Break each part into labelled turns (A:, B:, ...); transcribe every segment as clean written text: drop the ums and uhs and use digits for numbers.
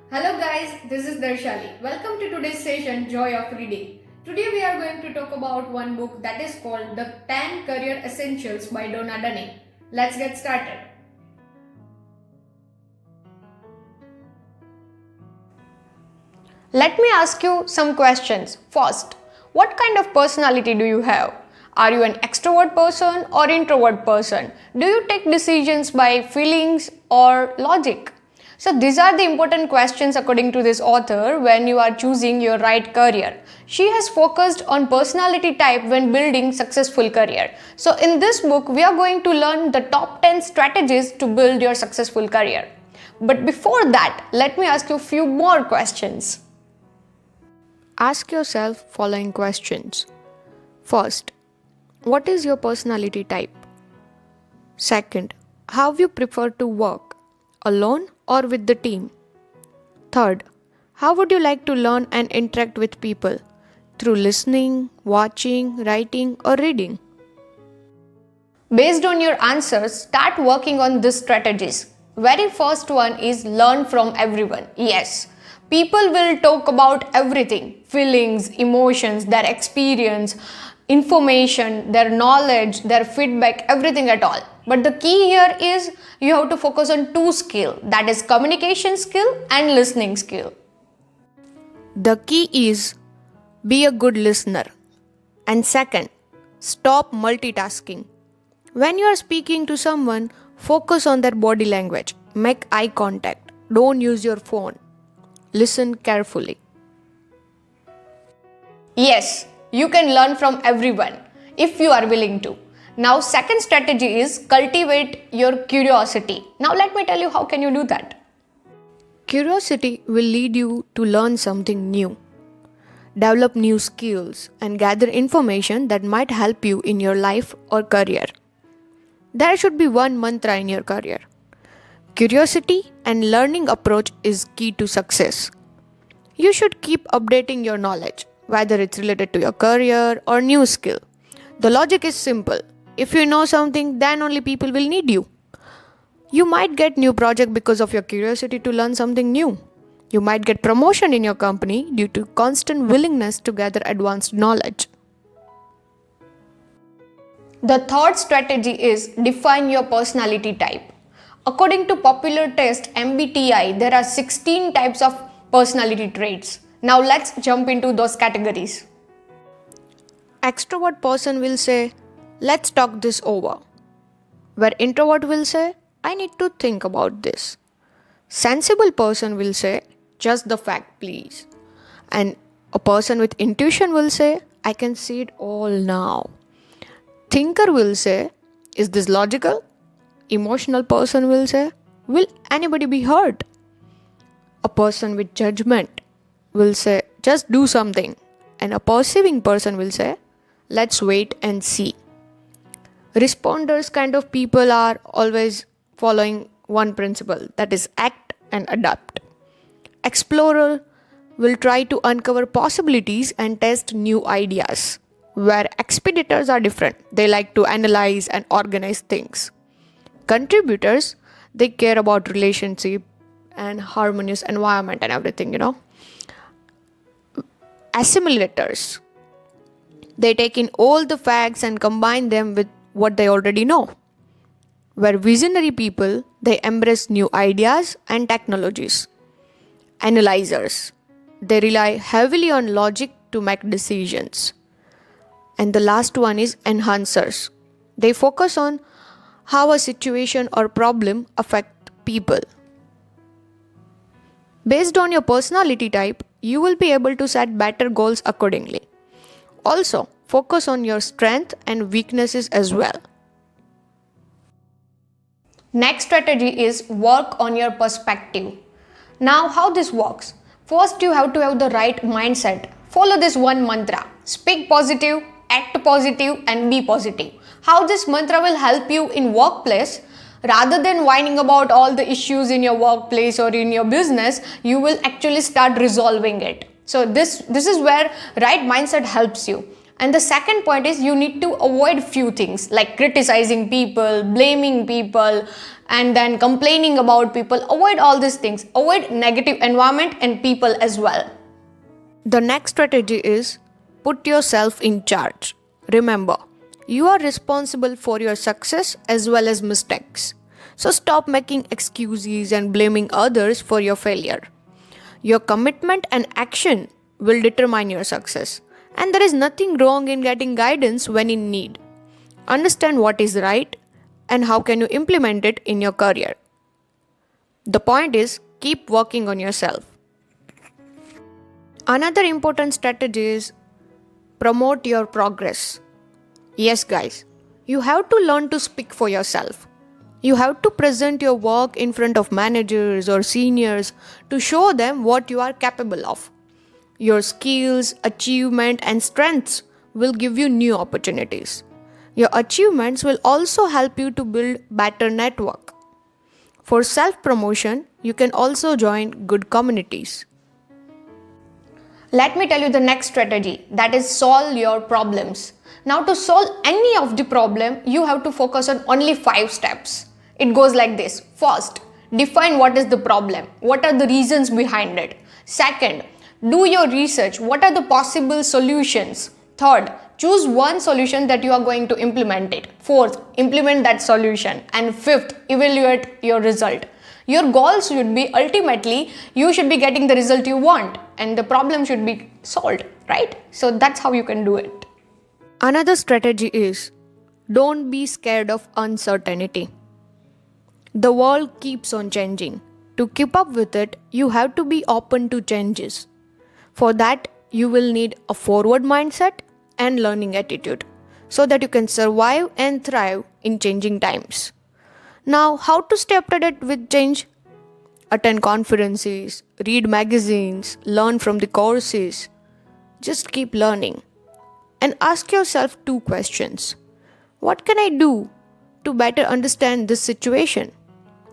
A: Hello guys, this is Darshali. Welcome to today's session, Joy of Reading. Today we are going to talk about one book that is called The 10 Career Essentials by Donna. Let's get started.
B: Let me ask you some questions. First, what kind of personality do you have? Are you an extrovert person or introvert person? Do you take decisions by feelings or logic? So these are the important questions according to this author when you are choosing your right career. She has focused on personality type when building successful career. So in this book we are going to learn the top 10 strategies to build your successful career. But before that, let me ask you a few more questions. Ask yourself following questions. First, what is your personality type? Second, how you prefer to work, alone or with the team? Third, how would you like to learn and interact with people? Through listening, watching, writing or reading? Based on your answers, start working on these strategies. Very first one is learn from everyone. Yes, people will talk about everything, feelings, emotions, their experience, information, their knowledge, their feedback, everything at all. But the key here is you have to focus on two skills, that is communication skill and listening skill. The key is be a good listener. And second, stop multitasking. When you are speaking to someone, focus on their body language. Make eye contact. Don't use your phone. Listen carefully. Yes, you can learn from everyone if you are willing to. Now, second strategy is cultivate your curiosity. Now, let me tell you how can you do that. Curiosity will lead you to learn something new, develop new skills, and gather information that might help you in your life or career. There should be one mantra in your career. Curiosity and learning approach is key to success. You should keep updating your knowledge, whether it's related to your career or new skill. The logic is simple. If you know something, then only people will need you. You might get new project because of your curiosity to learn something new. You might get promotion in your company due to constant willingness to gather advanced knowledge. The third strategy is define your personality type. According to popular test MBTI, there are 16 types of personality traits. Now let's jump into those categories. Extrovert person will say, let's talk this over. Where introvert will say, I need to think about this. Sensible person will say, just the fact please. And a person with intuition will say, I can see it all now. Thinker will say, is this logical? Emotional person will say, will anybody be hurt? A person with judgment will say, just do something. And a perceiving person will say, let's wait and see. Responders kind of people are always following one principle, that is act and adapt. Explorer will try to uncover possibilities and test new ideas. Where expeditors are different, they like to analyze and organize things. Contributors, they care about relationship and harmonious environment and everything. Assimilators, they take in all the facts and combine them with what they already know. Where visionary people, they embrace new ideas and technologies. Analyzers, they rely heavily on logic to make decisions. And the last one is enhancers. They focus on how a situation or problem affect people. Based on your personality type, you will be able to set better goals accordingly. Also, focus on your strength and weaknesses as well. Next strategy is work on your perspective. Now, how this works? First, you have to have the right mindset. Follow this one mantra. Speak positive, act positive, and be positive. How this mantra will help you in workplace? Rather than whining about all the issues in your workplace or in your business, you will actually start resolving it. So this is where right mindset helps you. And the second point is you need to avoid few things like criticizing people, blaming people, and then complaining about people. Avoid all these things. Avoid negative environment and people as well. The next strategy is put yourself in charge. Remember, you are responsible for your success as well as mistakes. So stop making excuses and blaming others for your failure. Your commitment and action will determine your success. And there is nothing wrong in getting guidance when in need. Understand what is right and how can you implement it in your career. The point is, keep working on yourself. Another important strategy is promote your progress. Yes, guys, you have to learn to speak for yourself. You have to present your work in front of managers or seniors to show them what you are capable of. Your skills, achievement, and strengths will give you new opportunities. Your achievements will also help you to build better network. For self-promotion, you can also join good communities. Let me tell you the next strategy, that is solve your problems. Now to solve any of the problem, you have to focus on only 5 steps. It goes like this. First, define what is the problem. What are the reasons behind it? Second, do your research. What are the possible solutions? Third, choose one solution that you are going to implement it. Fourth, implement that solution. And fifth, evaluate your result. Your goals should be ultimately you should be getting the result you want and the problem should be solved, right? So that's how you can do it. Another strategy is don't be scared of uncertainty. The world keeps on changing. To keep up with it, you have to be open to changes. For that, you will need a forward mindset and learning attitude so that you can survive and thrive in changing times. Now, how to stay up to date with change? Attend conferences, read magazines, learn from the courses. Just keep learning. And ask yourself 2 questions. What can I do to better understand this situation?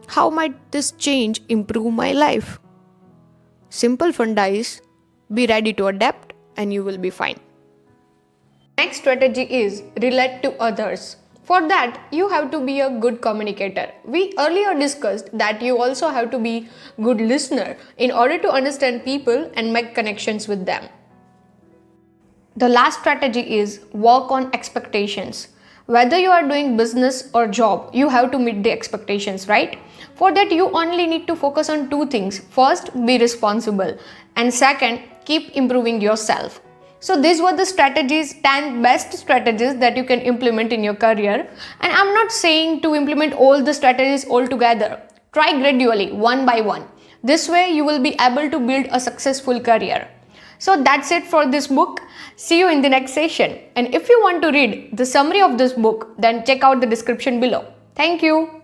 B: How might this change improve my life? Simple funda is be ready to adapt and you will be fine. Next strategy is relate to others. For that, you have to be a good communicator. We earlier discussed that you also have to be good listener in order to understand people and make connections with them. The last strategy is work on expectations. Whether you are doing business or job, you have to meet the expectations, right? For that, you only need to focus on 2 things. First, be responsible. And second, keep improving yourself. So these were the strategies, 10 best strategies that you can implement in your career. And I'm not saying to implement all the strategies all together. Try gradually, one by one. This way you will be able to build a successful career. So that's it for this book. See you in the next session. And if you want to read the summary of this book, then check out the description below. Thank you.